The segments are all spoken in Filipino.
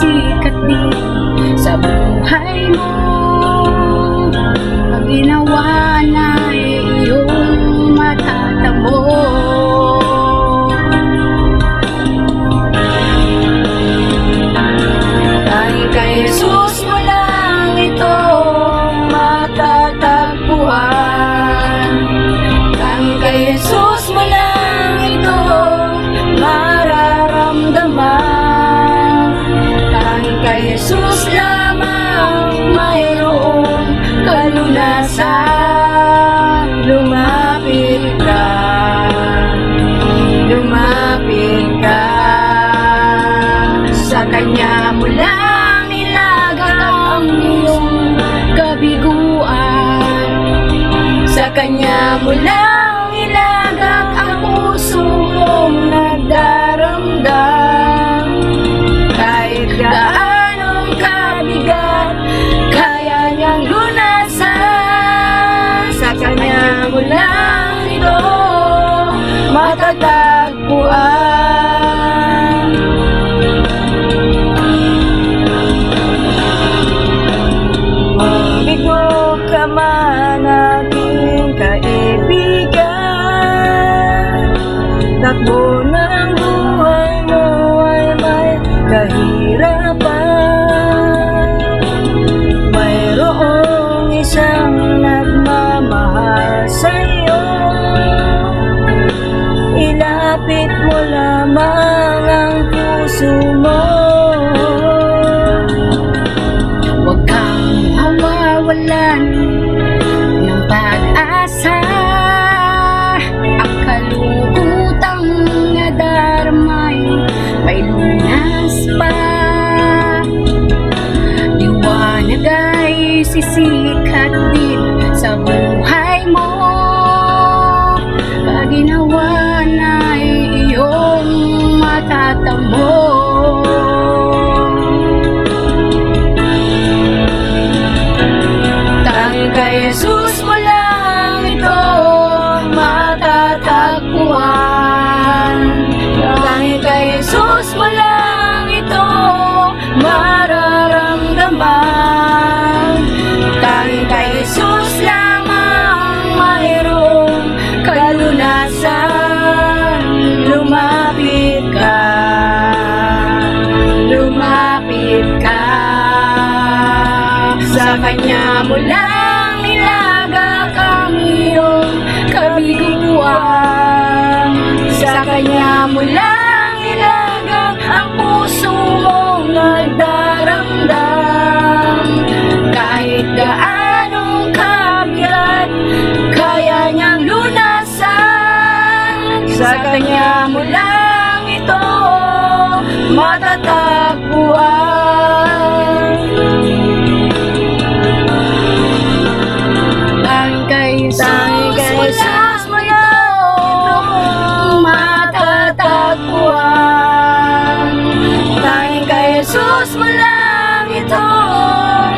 sisikat din sa buhay mo. Ang ginawa na iyong matatamo. Dahil kay Jesus mo lang ito matatagpuan. Dahil kay Jesus mo lang ito mararamdaman. Dahil kay Jesus lamang mayroong kalunasan. Lumapit ka, lumapit ka. Sa Kanya mo lang ilagak ang iyong kabiguan. Sa Kanya mo lang ilagak ang puso mong nagdaramdam. Kahit gaanong kabigat, kaya niyang lunasan. Sa Kanya mo lang ito matatagpuan. Mabigo ka man aking kaibigan, takbo ng buhay mo ay may kahirapan. Mayroong isang nagmamahal sa'yo, ilapit mo lamang ang puso mo. Huwag kang mawawalan ng pag-asa. Ang kalungkutang nadarmay may lunas pa. Liwanag ay sisikat din sa buhay mo. Paginawa na iyong matatamo. Dahil kay Jesus mo lang ito matatagpuan. Dahil kay Jesus mo lang ito mararamdaman. Dahil kay Jesus lamang mayroong kalunasan. Lumapit ka, lumapit ka. Sa Kanya mo lang ilagak ang iyong kabiguan. Sa Kanya mo lang ilagak ang puso mong nagdaramdam. Kahit gaanong kabigat, kaya niyang lunasan. Sa Kanya mo lang ito matatagpuan. Dahil kay Jesus mo lang matatagpuan. Dahil kay Jesus mo lang ito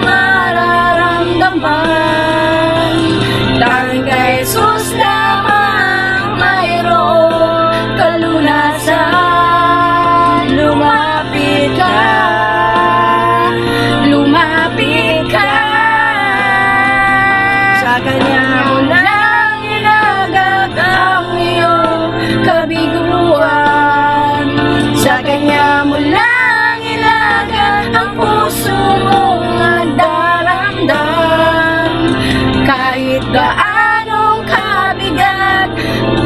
mararamdaman. Dahil kay Jesus lamang mayroong kalunasan. Lumapit ka, lumapit ka. Sa Kanya mo lang ilagak ang iyong kabiguan. Sa Kanya mo lang ilagak ang puso mong nagdaramdam. Kahit gaanong kabigat,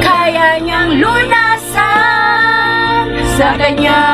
kaya niyang lunasan. Sa Kanya